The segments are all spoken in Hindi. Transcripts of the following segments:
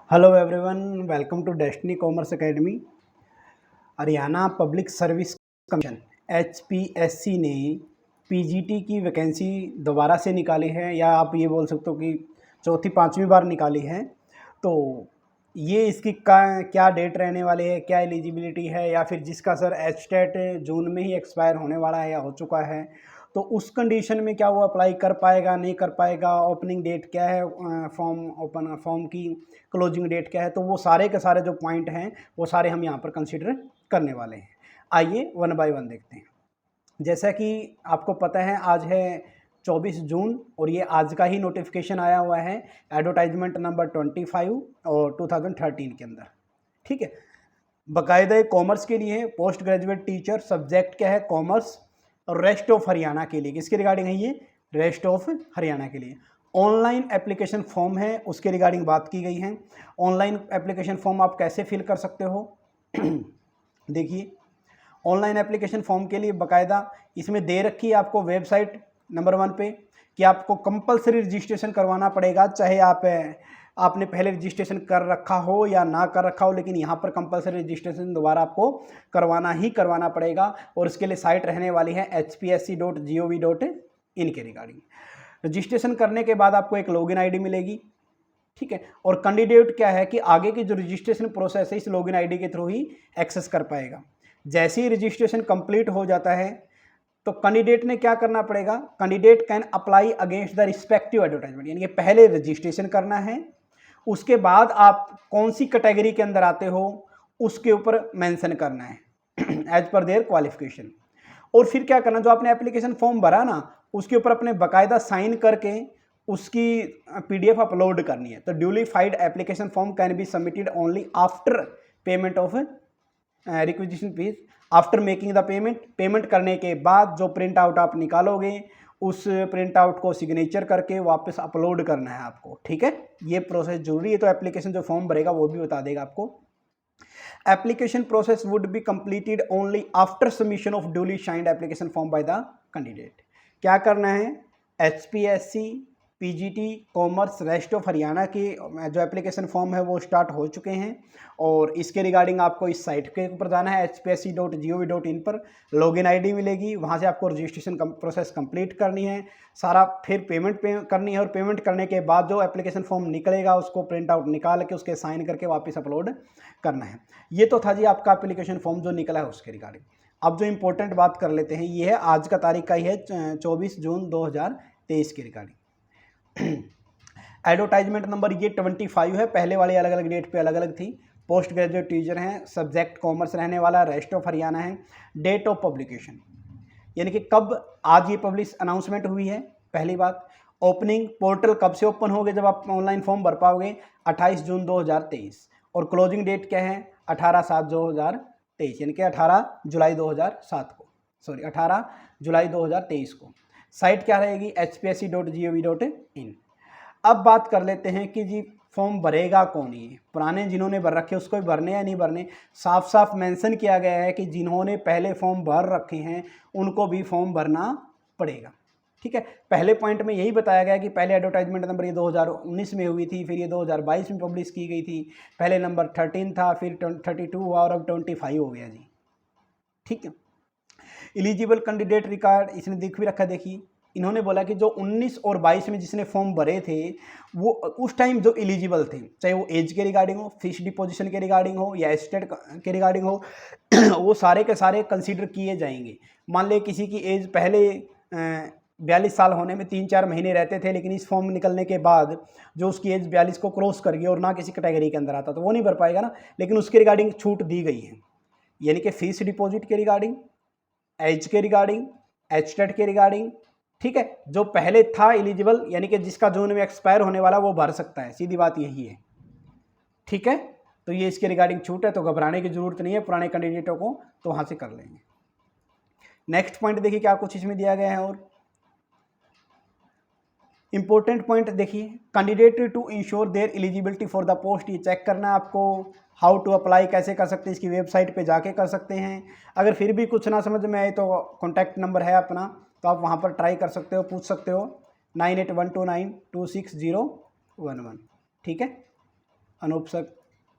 Hello everyone, welcome to destiny commerce academy. Haryana public service commission HPSC ने पीजीटी की वैकेंसी दोबारा से निकाली है, या आप ये बोल सकते हो कि चौथी पांचवी बार निकाली है। तो ये इसकी क्या डेट रहने वाली है, क्या एलिजिबिलिटी है, या फिर जिसका सर एचटेट जून में ही एक्सपायर होने वाला है या हो चुका है, तो उस कंडीशन में क्या वो अप्लाई कर पाएगा नहीं कर पाएगा, ओपनिंग डेट क्या है, फॉर्म की क्लोजिंग डेट क्या है, तो वो सारे के सारे जो पॉइंट हैं वो सारे हम यहाँ पर कंसिडर करने वाले हैं। आइए वन बाय वन देखते हैं। जैसा कि आपको पता है आज है 24 जून और ये आज का ही नोटिफिकेशन आया हुआ है, एडवर्टाइजमेंट नंबर 25 और 2013 के अंदर। ठीक है, बाकायदा कॉमर्स के लिए पोस्ट ग्रेजुएट टीचर, सब्जेक्ट क्या है कॉमर्स, और रेस्ट ऑफ हरियाणा के लिए। किसके रिगार्डिंग है ये? रेस्ट ऑफ हरियाणा के लिए। ऑनलाइन एप्लीकेशन फॉर्म है, उसके रिगार्डिंग बात की गई है। ऑनलाइन एप्लीकेशन फॉर्म आप कैसे फिल कर सकते हो? देखिए, ऑनलाइन एप्लीकेशन फॉर्म के लिए बाकायदा इसमें दे रखी है आपको वेबसाइट नंबर 1 पे कि आपको कंपलसरी रजिस्ट्रेशन करवाना पड़ेगा, चाहे आपने पहले रजिस्ट्रेशन कर रखा हो या ना कर रखा हो, लेकिन यहाँ पर कंपलसरी रजिस्ट्रेशन दोबारा आपको करवाना ही करवाना पड़ेगा। और इसके लिए साइट रहने वाली है hpsc.gov.in के रिगार्डिंग। रजिस्ट्रेशन करने के बाद आपको एक लॉगिन आईडी मिलेगी, ठीक है। और कैंडिडेट क्या है कि आगे की जो रजिस्ट्रेशन प्रोसेस है इस लॉगिन आईडी के थ्रू ही एक्सेस कर पाएगा। जैसे ही रजिस्ट्रेशन कंप्लीट हो जाता है तो कैंडिडेट ने क्या करना पड़ेगा? Candidate can apply against the respective advertisement, यानी कि पहले रजिस्ट्रेशन करना है, उसके बाद आप कौन सी कैटेगरी के अंदर आते हो उसके ऊपर मेंशन करना है एज पर देयर क्वालिफिकेशन। और फिर क्या करना, जो आपने एप्लीकेशन फॉर्म भरा ना उसके ऊपर अपने बाकायदा साइन करके उसकी PDF अपलोड करनी है। तो duly filled application form can be submitted only after payment of requisition fees, after making the payment करने के बाद जो प्रिंट आउट आप निकालोगे उस प्रिंट आउट को सिग्नेचर करके वापस अपलोड करना है आपको। ठीक है, ये प्रोसेस जरूरी है। तो एप्लीकेशन जो फॉर्म भरेगा वो भी बता देगा आपको। Application process would be completed only after submission of duly signed application form by the candidate. क्या करना है? HPSC PGT commerce rest of Haryana के जो एप्लीकेशन फॉर्म है वो स्टार्ट हो चुके हैं, और इसके रिगार्डिंग आपको इस साइट के ऊपर जाना है hpsc.gov.in पर। लॉगिन आईडी मिलेगी, वहाँ से आपको रजिस्ट्रेशन प्रोसेस कंप्लीट करनी है, सारा फिर पेमेंट करनी है, और पेमेंट करने के बाद जो एप्लीकेशन फॉर्म निकलेगा उसको प्रिंट आउट निकाल के उसके साइन करके वापस अपलोड करना है। ये तो था जी आपका एप्लीकेशन फॉर्म जो निकला है उसके रिगार्डिंग। अब जो इंपॉर्टेंट बात कर लेते हैं, ये है आज का तारीख का ही है 24 जून 2023 के रिगार्डिंग। एडवर्टाइजमेंट नंबर ये 25 है, पहले वाली अलग अलग डेट पे अलग अलग थी। पोस्ट ग्रेजुएट टीचर हैं, सब्जेक्ट कॉमर्स रहने वाला, रेस्ट ऑफ हरियाणा है। डेट ऑफ पब्लिकेशन यानी कि कब आज ये पब्लिश अनाउंसमेंट हुई है, पहली बात। ओपनिंग पोर्टल कब से ओपन होगे जब आप ऑनलाइन फॉर्म भर पाओगे? 28 जून 2023। और क्लोजिंग डेट क्या है? 18/7/2023, यानी कि 18 जुलाई 2007 को, सॉरी 18 जुलाई 2023 को। साइट क्या रहेगी? hpsc.gov.in। अब बात कर लेते हैं कि जी फॉर्म भरेगा कौन? ये पुराने जिन्होंने भर रखे उसको भी भरने या नहीं भरने? साफ साफ मेंशन किया गया है कि जिन्होंने पहले फॉर्म भर रखे हैं उनको भी फॉर्म भरना पड़ेगा। ठीक है, पहले पॉइंट में यही बताया गया कि पहले एडवर्टाइजमेंट नंबर ये 2019 में हुई थी, फिर ये 2022 में पब्लिश की गई थी। पहले नंबर 13 था, फिर 32 हुआ और अब 25 हो गया जी। ठीक है, एलिजिबल कैंडिडेट रिकॉर्ड इसने दिख भी रखा। देखिए, इन्होंने बोला कि जो 19 और 22 में जिसने फॉर्म भरे थे वो उस टाइम जो एलिजिबल थे, चाहे वो एज के रिगार्डिंग हो, फिक्स डिपॉजिशन के रिगार्डिंग हो या एस्टेट के रिगार्डिंग हो वो सारे के सारे कंसीडर किए जाएंगे। मान ले किसी की एज पहले 42 साल होने में 3-4 महीने रहते थे, लेकिन इस फॉर्म निकलने के बाद जो उसकी एज 42 को क्रॉस कर गई और ना किसी कैटेगरी के अंदर आता तो वो नहीं भर पाएगा ना, लेकिन उसके रिगार्डिंग छूट दी गई है। यानी कि फीस डिपॉजिट के रिगार्डिंग, एज के रिगार्डिंग, एस्टेट के रिगार्डिंग। ठीक है, जो पहले था एलिजिबल यानी कि जिसका जून में एक्सपायर होने वाला वो भर सकता है, सीधी बात यही है। ठीक है, तो ये इसके रिगार्डिंग छूट है, तो घबराने की जरूरत नहीं है पुराने कैंडिडेटों को, तो वहां से कर लेंगे। नेक्स्ट पॉइंट देखिए क्या कुछ इसमें दिया गया है। और इंपॉर्टेंट पॉइंट देखिए, candidate to ensure their eligibility for the post, ये चेक करना है आपको। हाउ टू अप्लाई कैसे कर सकते हैं, इसकी वेबसाइट पे जाके कर सकते हैं। अगर फिर भी कुछ ना समझ में आए तो कॉन्टैक्ट नंबर है अपना, तो आप वहाँ पर ट्राई कर सकते हो, पूछ सकते हो 9812926011। ठीक है, अनूप से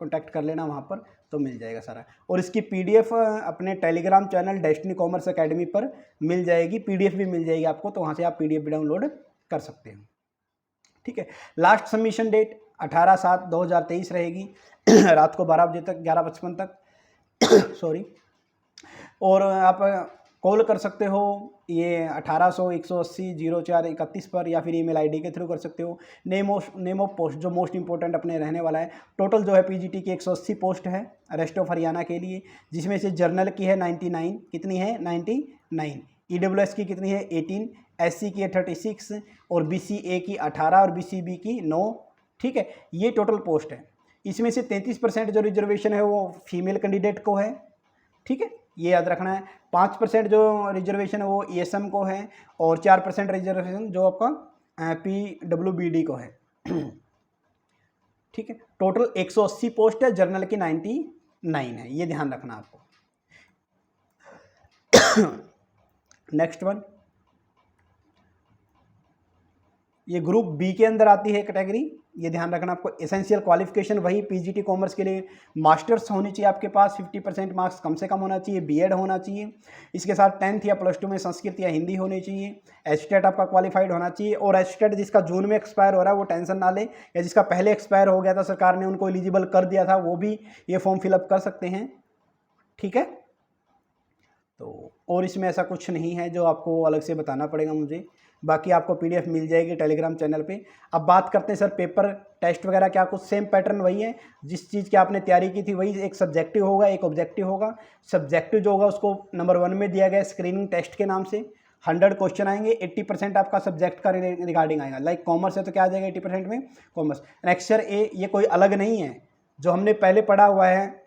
कॉन्टैक्ट कर लेना वहाँ पर, तो मिल जाएगा सारा। और इसकी पीडीएफ अपने Telegram channel destiny commerce academy पर मिल जाएगी, पीडीएफ भी मिल जाएगी आपको, तो वहाँ से आप पीडीएफ भी डाउनलोड कर सकते हो। ठीक है, लास्ट सबमिशन डेट 18/7/2023 रहेगी रात को 12 बजे तक, 11:55 तक सॉरी। और आप कॉल कर सकते हो ये 1800-180-0431 पर, या फिर ईमेल आईडी के थ्रू कर सकते हो। नेम ऑफ पोस्ट जो मोस्ट इंपॉर्टेंट अपने रहने वाला है। टोटल जो है पीजीटी की 180 पोस्ट है रेस्ट ऑफ हरियाणा के लिए, जिसमें से जर्नल की है 99, कितनी है 99, ईडब्ल्यूएस की कितनी है 18, एससी की है 36, और बीसीए की 18 और बीसीबी की 9। ठीक है, ये टोटल पोस्ट है। इसमें से 33% जो रिजर्वेशन है वो फीमेल कैंडिडेट को है। ठीक है, ये याद रखना है। 5% जो रिजर्वेशन है वो ईएसएम को है, और 4% रिजर्वेशन जो आपका पीडब्ल्यूबीडी को है। ठीक है, टोटल 180 पोस्ट है, जर्नल की 99 है, ये ध्यान रखना आपको। नेक्स्ट वन, ये ग्रुप बी के अंदर आती है कैटेगरी, ये ध्यान रखना आपको। एसेंशियल क्वालिफिकेशन वही पीजीटी कॉमर्स के लिए मास्टर्स होनी चाहिए आपके पास, 50% मार्क्स कम से कम होना चाहिए, बीएड होना चाहिए, इसके साथ 10th या +2 में संस्कृत या हिंदी होनी चाहिए, एचटेट आपका क्वालिफाइड होना चाहिए। और एचटेट जिसका जून में एक्सपायर हो रहा है वो टेंशन ना ले, या जिसका पहले एक्सपायर हो गया था, सरकार ने उनको एलिजिबल कर दिया था, वो भी ये फॉर्म फिलअप कर सकते हैं। ठीक है, तो और इसमें ऐसा कुछ नहीं है जो आपको अलग से बताना पड़ेगा मुझे, बाकी आपको पीडीएफ मिल जाएगी टेलीग्राम चैनल पे। अब बात करते हैं सर पेपर टेस्ट वगैरह, क्या कुछ सेम पैटर्न वही है जिस चीज़ की आपने तैयारी की थी, वही एक सब्जेक्टिव होगा एक ऑब्जेक्टिव होगा। सब्जेक्टिव जो होगा उसको नंबर 1 में दिया गया स्क्रीनिंग टेस्ट के नाम से, 100 क्वेश्चन आएंगे, 80% आपका सब्जेक्ट का रिगार्डिंग आएगा। लाइक कॉमर्स है तो क्या आ जाएगा 80% में कॉमर्स। नेक्स्ट ए ये कोई अलग नहीं है, जो हमने पहले पढ़ा हुआ है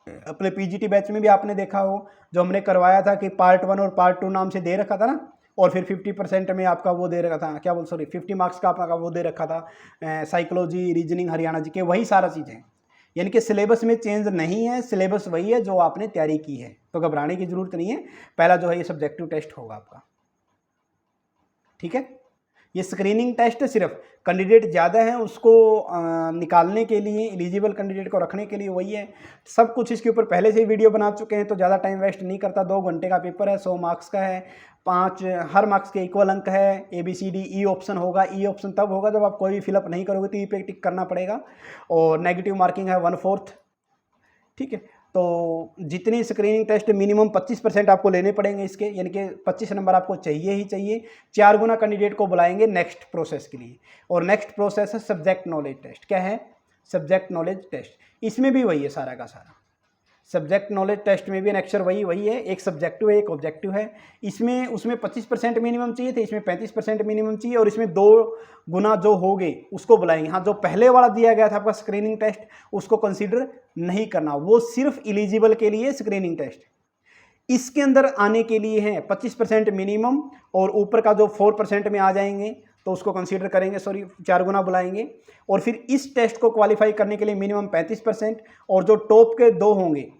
अपने पीजीटी बैच में भी आपने देखा हो, जो हमने करवाया था कि पार्ट 1 और पार्ट 2 नाम से दे रखा था ना, और फिर 50% में आपका वो दे रखा था, क्या बोल 50 मार्क्स का आपका वो दे रखा था साइकोलॉजी, रीजनिंग, हरियाणा जी के, वही सारा चीज़ें। यानी कि सिलेबस में चेंज नहीं है, सिलेबस वही है जो आपने तैयारी की है, तो घबराने की जरूरत नहीं है। पहला जो है ये सब्जेक्टिव टेस्ट होगा आपका। ठीक है, ये स्क्रीनिंग टेस्ट सिर्फ कैंडिडेट ज़्यादा है उसको निकालने के लिए, एलिजिबल कैंडिडेट को रखने के लिए वही है। सब कुछ इसके ऊपर पहले से ही वीडियो बना चुके हैं, तो ज़्यादा टाइम वेस्ट नहीं करता। 2 घंटे का पेपर है, 100 मार्क्स का है, 5 हर मार्क्स के इक्वल अंक है, ABCD ई ऑप्शन होगा। ई ऑप्शन तब होगा जब आप कोई भी फिलअप नहीं करोगे तो ई पे टिक करना पड़ेगा, और नेगेटिव मार्किंग है 1/4। ठीक है, तो जितनी स्क्रीनिंग टेस्ट मिनिमम 25% आपको लेने पड़ेंगे इसके, यानी कि 25 नंबर आपको चाहिए ही चाहिए। 4 गुना कैंडिडेट को बुलाएंगे नेक्स्ट प्रोसेस के लिए, और नेक्स्ट प्रोसेस है सब्जेक्ट नॉलेज टेस्ट। क्या है? Subject knowledge test. इसमें भी वही है सारा का सारा। सब्जेक्ट नॉलेज टेस्ट में भी अक्षर वही है, एक सब्जेक्टिव है एक ऑब्जेक्टिव है। इसमें उसमें 25% मिनिमम चाहिए थे, इसमें 35% मिनिमम चाहिए, और इसमें 2 गुना जो हो गए उसको बुलाएंगे। हाँ, जो पहले वाला दिया गया था आपका स्क्रीनिंग टेस्ट उसको कंसीडर नहीं करना, वो सिर्फ एलिजिबल के लिए स्क्रीनिंग टेस्ट। इसके अंदर आने के लिए है 25% मिनिमम, और ऊपर का जो 4% में आ जाएंगे तो उसको कंसीडर करेंगे, 4 गुना बुलाएंगे। और फिर इस टेस्ट को क्वालिफाई करने के लिए मिनिमम 35%, और जो टॉप के 2 होंगे,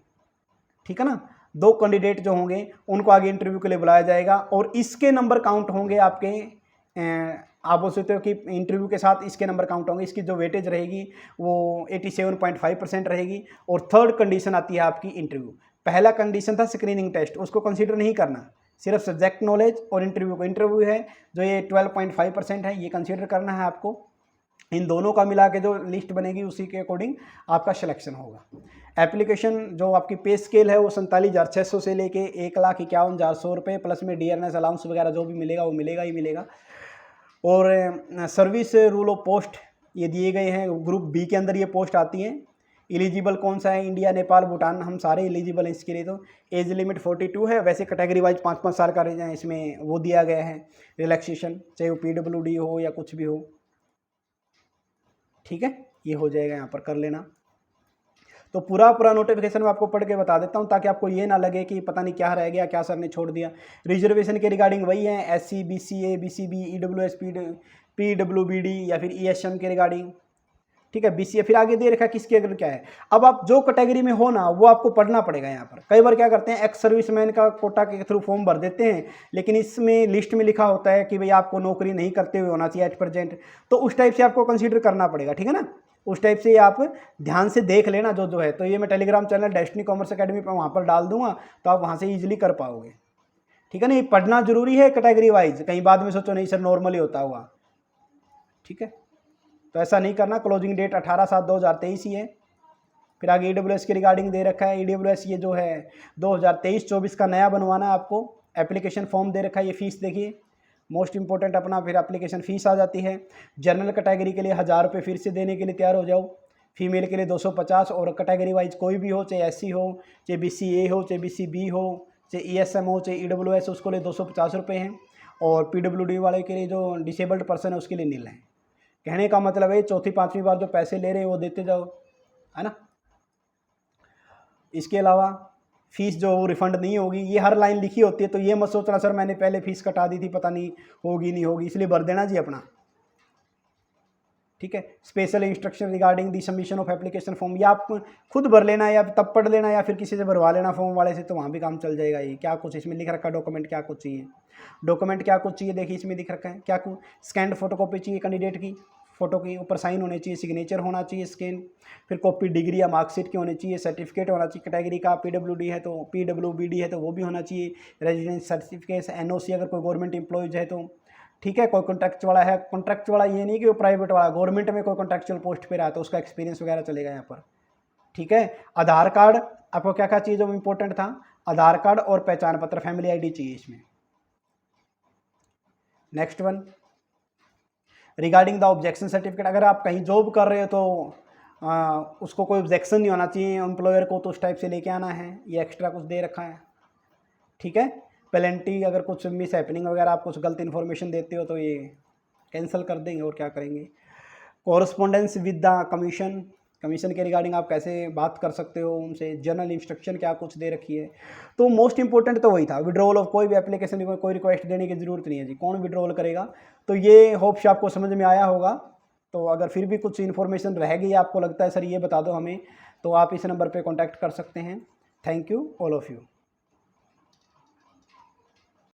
ठीक है ना, 2 कैंडिडेट जो होंगे उनको आगे इंटरव्यू के लिए बुलाया जाएगा, और इसके नंबर काउंट होंगे आपके। आप बोल सकते हो कि इंटरव्यू के साथ इसके नंबर काउंट होंगे। इसकी जो वेटेज रहेगी वो 87.5% रहेगी। और थर्ड कंडीशन आती है आपकी इंटरव्यू। पहला कंडीशन था स्क्रीनिंग टेस्ट, उसको कंसीडर नहीं करना, सिर्फ सब्जेक्ट नॉलेज और इंटरव्यू को। इंटरव्यू है जो ये 12.5% है, ये कंसीडर करना है आपको। इन दोनों का मिला के जो लिस्ट बनेगी उसी के अकॉर्डिंग आपका सिलेक्शन होगा। एप्लीकेशन जो आपकी पे स्केल है वो 47,600 से लेके 1,51,400 रुपये, प्लस में डीआरएस अलाउंस वगैरह जो भी मिलेगा वो मिलेगा ही मिलेगा। और सर्विस रूल ऑफ पोस्ट ये दिए गए हैं, ग्रुप बी के अंदर ये पोस्ट आती हैं। एलिजिबल कौन सा है? इंडिया, नेपाल, भूटान, हम सारे एलिजिबल हैं इसके लिए। तो एज लिमिट 42 है। वैसे कैटेगरी वाइज 5-5 साल का इसमें वो दिया गया है रिलैक्सेशन, चाहे वो PWD हो या कुछ भी हो। ठीक है, ये हो जाएगा, यहाँ पर कर लेना। तो पूरा नोटिफिकेशन मैं आपको पढ़ के बता देता हूँ ताकि आपको ये ना लगे कि पता नहीं क्या रह गया, क्या सर ने छोड़ दिया। रिजर्वेशन के रिगार्डिंग वही है, SC, BCA, BCB, EWS, PWBD या फिर ESM के रिगार्डिंग। ठीक है, BCA फिर आगे दे रखा किसके अगर क्या है। अब आप जो कैटेगरी में हो ना वो आपको पढ़ना पड़ेगा। यहाँ पर कई बार क्या करते हैं, एक्स सर्विसमैन का कोटा के थ्रू फॉर्म भर देते हैं, लेकिन इसमें लिस्ट में लिखा होता है कि भाई आपको नौकरी नहीं करते हुए होना चाहिए एट प्रेजेंट, तो उस टाइप से आपको कंसीडर करना पड़ेगा। ठीक है ना, उस टाइप से आप ध्यान से देख लेना जो है। तो ये मैं Telegram channel destiny commerce academy पर वहाँ पर डाल दूंगा, तो आप वहाँ से ईजिली कर पाओगे। ठीक है ना, ये पढ़ना जरूरी है कैटेगरी वाइज, कहीं बाद में सोचो नहीं सर नॉर्मली होता हुआ। ठीक है, तो ऐसा नहीं करना। क्लोजिंग डेट 18/7/2023 ही है। फिर आगे EWS के रिगार्डिंग दे रखा है। EWS ये जो है 2023-24 का नया बनवाना है आपको। एप्लीकेशन फॉर्म दे रखा है, ये फीस देखिए मोस्ट इंपॉर्टेंट अपना, फिर एप्लीकेशन फ़ीस आ जाती है। जनरल कैटेगरी के लिए 1000 रुपये फिर से देने के लिए तैयार हो जाओ। फीमेल के लिए 250, और कैटेगरी वाइज कोई भी हो, चाहे SC हो, चाहे BCA हो, चाहे BCB हो, चाहे ESM हो, चाहे EWS, उसको लिए 250 रुपये हैं। और PWD वाले के लिए जो डिसेबल्ड पर्सन है उसके लिए नील है। कहने का मतलब है चौथी पाँचवीं बार जो पैसे ले रहे हैं वो देते जाओ, है ना। इसके अलावा फीस जो रिफंड नहीं होगी, ये हर लाइन लिखी होती है, तो ये मत सोचना सर मैंने पहले फीस कटा दी थी पता नहीं होगी नहीं होगी, इसलिए भर देना जी अपना। ठीक है, special instruction regarding the submission of application form, या आप खुद भर लेना या तब पढ़ लेना या फिर किसी से भरवा लेना फॉर्म वाले से, तो वहाँ भी काम चल जाएगा। ये क्या कुछ इसमें लिख रखा है, डॉक्यूमेंट क्या कुछ चाहिए, डॉक्यूमेंट क्या कुछ चाहिए देखिए इसमें दिख रखा है। क्या कुछ स्कैंड फोटोकॉपी चाहिए कैंडिडेट की, फोटो की ऊपर साइन होने चाहिए, सिग्नेचर होना चाहिए स्कैन, फिर कॉपी डिग्री या मार्कशीट की होनी चाहिए, सर्टिफिकेट होना चाहिए कैटेगरी का, PWD है तो PWBD है तो वो भी होना चाहिए, रेजिडेंस सर्टिफिकेट, NOC अगर कोई गवर्नमेंट एम्प्लॉयज है तो। ठीक है, कोई कॉन्ट्रैक्ट वाला है, कॉन्ट्रैक्ट वाला ये नहीं कि वो प्राइवेट वाला, गवर्नमेंट में कोई कॉन्ट्रैक्चुअल पोस्ट पे रहा है तो उसका एक्सपीरियंस वगैरह चलेगा यहाँ पर। ठीक है, आधार कार्ड आपको क्या क्या चाहिए जो इंपॉर्टेंट था, आधार कार्ड और पहचान पत्र, फैमिली ID चाहिए इसमें। Next one regarding the objection certificate, अगर आप कहीं जॉब कर रहे हो तो उसको कोई ऑब्जेक्शन नहीं होना चाहिए एम्प्लॉयर को, तो उस टाइप से लेके आना है, ये एक्स्ट्रा कुछ दे रखा है। ठीक है, पेनल्टी अगर कुछ मिस हैपनिंग वगैरह आप कुछ गलत इन्फॉर्मेशन देते हो तो ये कैंसिल कर देंगे और क्या करेंगे। Correspondence with the commission, commission के रिगार्डिंग आप कैसे बात कर सकते हो उनसे, जनरल इंस्ट्रक्शन क्या कुछ दे रखी है। तो मोस्ट इंपॉर्टेंट तो वही था, विड्रॉल ऑफ कोई भी एप्लीकेशन, कोई रिक्वेस्ट देने की ज़रूरत नहीं है जी, कौन विड्रॉल करेगा। तो ये होप्स आपको समझ में आया होगा। तो अगर फिर भी कुछ इन्फॉर्मेशन रह गई आपको लगता है सर ये बता दो हमें, तो आप इस नंबर पर कॉन्टैक्ट कर सकते हैं। Thank you all of you.